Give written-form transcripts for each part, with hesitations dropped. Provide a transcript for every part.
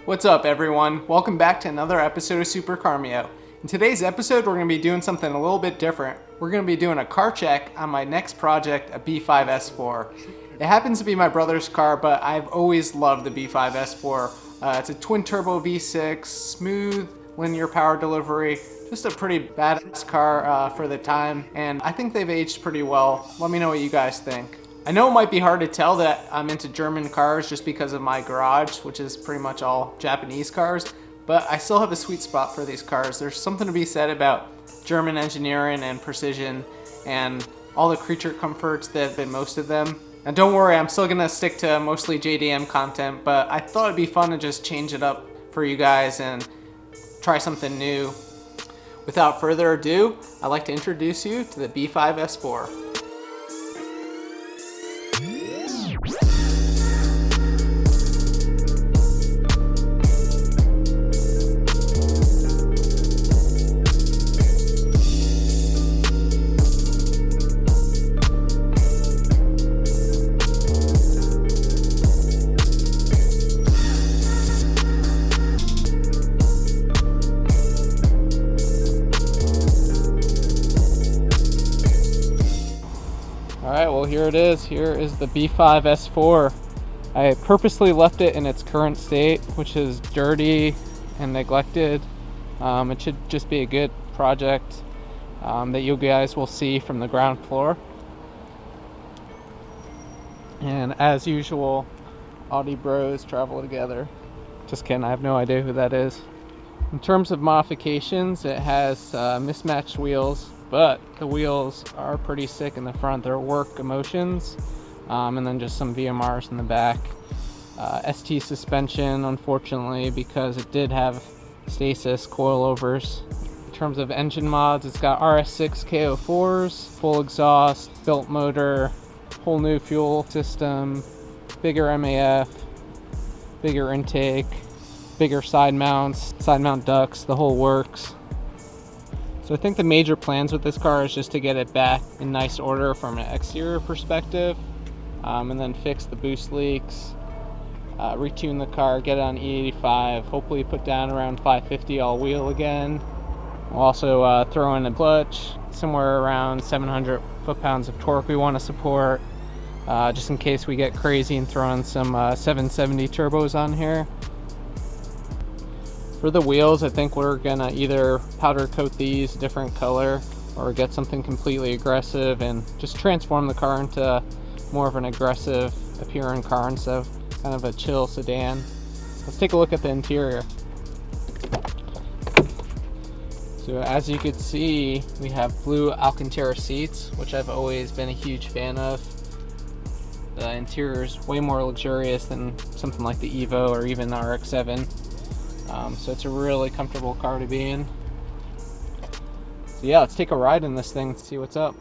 What's up, everyone? Welcome back to another episode of Super Carmio. In today's episode, we're going to be doing something a little bit different. We're going to be doing a car check on my next project, a B5 S4. It happens to be my brother's car, but I've always loved the B5 S4. It's a twin-turbo V6, smooth, linear power delivery, just a pretty badass car for the time, and I think they've aged pretty well. Let me know what you guys think. I know it might be hard to tell that I'm into German cars just because of my garage, which is pretty much all Japanese cars, but I still have a sweet spot for these cars. There's something to be said about German engineering and precision and all the creature comforts that have been most of them. And don't worry, I'm still gonna stick to mostly JDM content, but I thought it'd be fun to just change it up for you guys and try something new. Without further ado, I'd like to introduce you to the B5 S4. Alright, well here it is. Here is the B5 S4. I purposely left it in its current state, which is dirty and neglected. It should just be a good project that you guys will see from the ground floor. And as usual, Audi bros travel together. Just kidding, I have no idea who that is. In terms of modifications, it has mismatched wheels, but the wheels are pretty sick in the front. They're work emotions, and then just some VMRs in the back. ST suspension, unfortunately, because it did have Stasis coilovers. In terms of engine mods, it's got RS6-K04s, full exhaust, built motor, whole new fuel system, bigger MAF, bigger intake, bigger side mounts, side mount ducts, the whole works. So I think the major plans with this car is just to get it back in nice order from an exterior perspective, and then fix the boost leaks, retune the car, get it on E85, hopefully put down around 550 all wheel again. We'll also throw in a clutch, somewhere around 700 foot-pounds of torque we want to support, just in case we get crazy and throw in some 770 turbos on here. For the wheels, I think we're gonna either powder coat these a different color or get something completely aggressive and just transform the car into more of an aggressive appearing car instead of kind of a chill sedan. Let's take a look at the interior. So as you can see, we have blue Alcantara seats, which I've always been a huge fan of. The interior is way more luxurious than something like the Evo or even the RX-7. So it's a really comfortable car to be in. So yeah, let's take a ride in this thing and see what's up.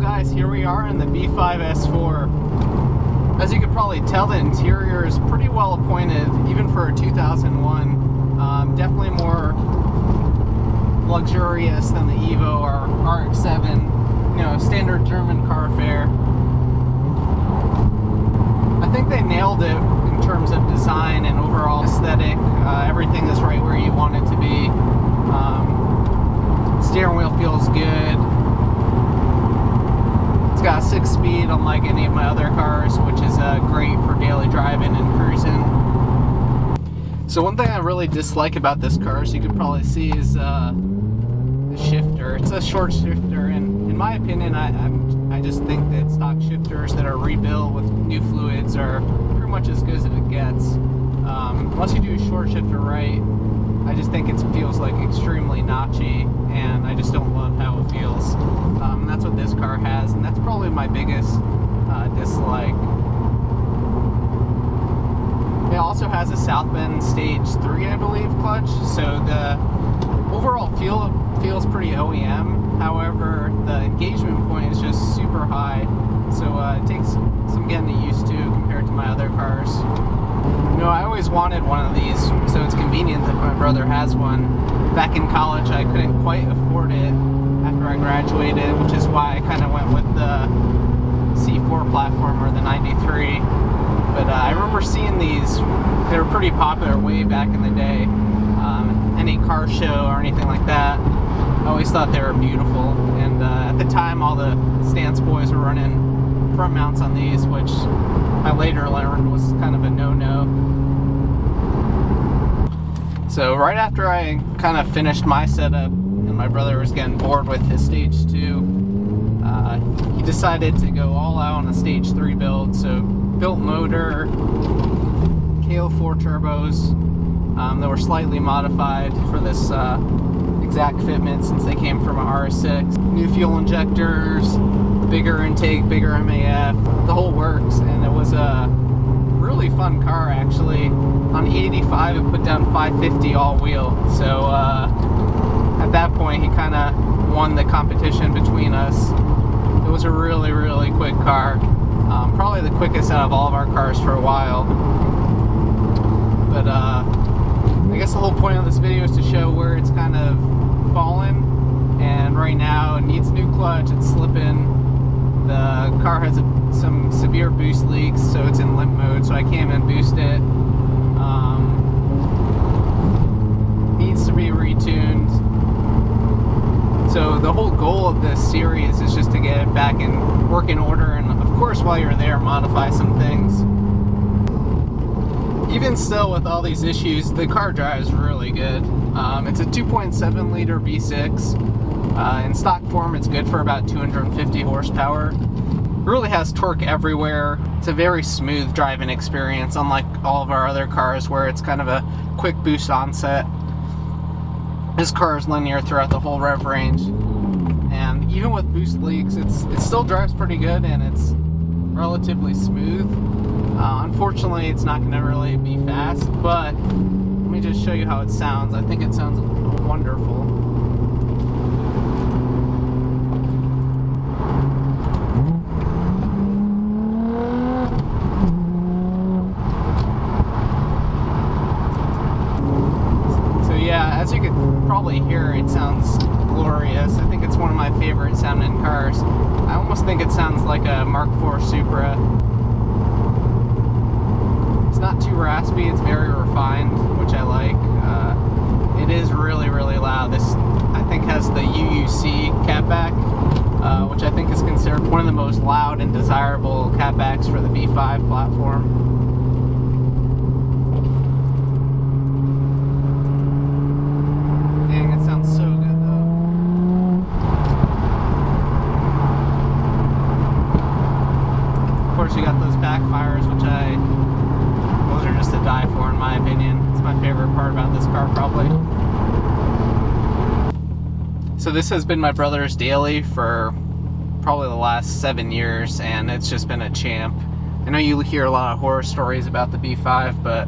Guys, here we are in the B5 S4. As you can probably tell, the interior is pretty well appointed, even for a 2001. Definitely more luxurious than the Evo or RX-7, you know, standard German car fare. I think they nailed it in terms of design and overall aesthetic. Everything is right where you want it to be. Steering wheel feels good. It's got 6-speed, unlike any of my other cars, which is great for daily driving and cruising. So one thing I really dislike about this car, as you can probably see, is the shifter. It's a short shifter, and in my opinion, I just think that stock shifters that are rebuilt with new fluids are pretty much as good as it gets. Once you do short shifter right, I just think it feels like extremely notchy, and I just don't love how it feels. And that's what this car has, and that's probably my biggest dislike. It also has a South Bend Stage 3, I believe, clutch, so the overall feel feels pretty OEM. However, the engagement point is just super high, so it takes some getting used to compared to my other cars. You know, I always wanted one of these, so it's convenient that my brother has one. Back in college, I couldn't quite afford it after I graduated, which is why I kind of went with the C4 platform or the 93. But I remember seeing these. They were pretty popular way back in the day. Any car show or anything like that, I always thought they were beautiful. And at the time, all the stance boys were running front mounts on these, which I later learned was kind of a no-no. So right after I kind of finished my setup and my brother was getting bored with his Stage 2, he decided to go all out on a Stage 3 build. So built motor, K04 turbos that were slightly modified for this exact fitment since they came from an RS6. New fuel injectors, bigger intake, bigger MAF, the whole works, and it was a really fun car actually. On the 85 it put down 550 all wheel, so at that point he kind of won the competition between us. It was a really quick car, probably the quickest out of all of our cars for a while. But I guess the whole point of this video is to show where it's kind of fallen, and right now it needs a new clutch, it's slipping. The car has some severe boost leaks, so it's in limp mode, so I can't even boost it. Needs to be retuned. So the whole goal of this series is just to get it back in working order, and of course while you're there, modify some things. Even still, with all these issues, the car drives really good. It's a 2.7 liter V6. In stock form, it's good for about 250 horsepower. It really has torque everywhere. It's a very smooth driving experience, unlike all of our other cars where it's kind of a quick boost onset. This car is linear throughout the whole rev range. And even with boost leaks, it still drives pretty good, and it's relatively smooth. Unfortunately, it's not going to really be fast, but let me just show you how it sounds. I think it sounds wonderful. So yeah, as you could probably hear, it sounds glorious. I think it's one of my favorite sounding cars. I almost think it sounds like a Mark IV Supra. Not too raspy, it's very refined, which I like. It is really loud. This, I think, has the UUC catback, which I think is considered one of the most loud and desirable catbacks for the B5 platform. Dang, it sounds so good though. Of course, you got those backfires, which those are just to die for, in my opinion. It's my favorite part about this car, probably. So this has been my brother's daily for probably the last 7 years, and it's just been a champ. I know you hear a lot of horror stories about the B5, but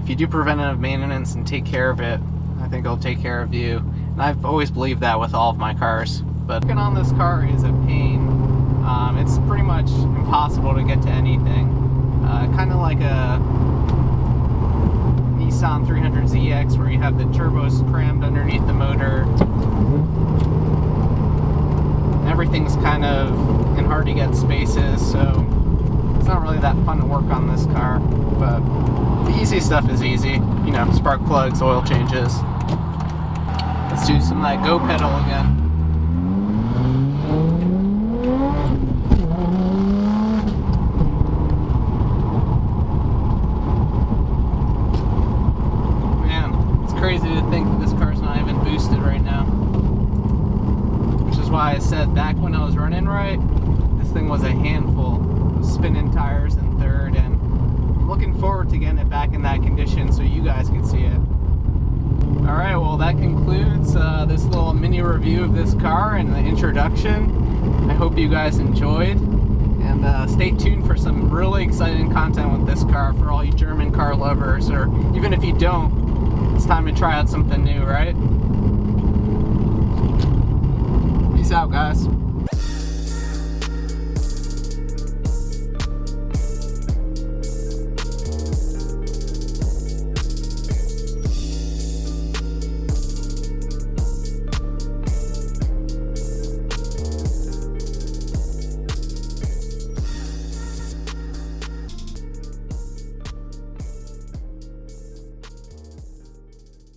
if you do preventative maintenance and take care of it, I think it'll take care of you. And I've always believed that with all of my cars. But working on this car is a pain. It's pretty much impossible to get to anything. Kind of like a Nissan 300ZX where you have the turbos crammed underneath the motor. Everything's kind of in hard to get spaces, so it's not really that fun to work on this car. But the easy stuff is easy, you know, spark plugs, oil changes. Let's do some of that go pedal again. Crazy to think that this car's not even boosted right now, which is why I said back when I was running right, this thing was a handful. It was spinning tires in third, and I'm looking forward to getting it back in that condition so you guys can see it. mini review of this car and the introduction. I hope you guys enjoyed, and stay tuned for some really exciting content with this car for all you German car lovers, or even if you don't, it's time to try out something new, right? Peace out, guys.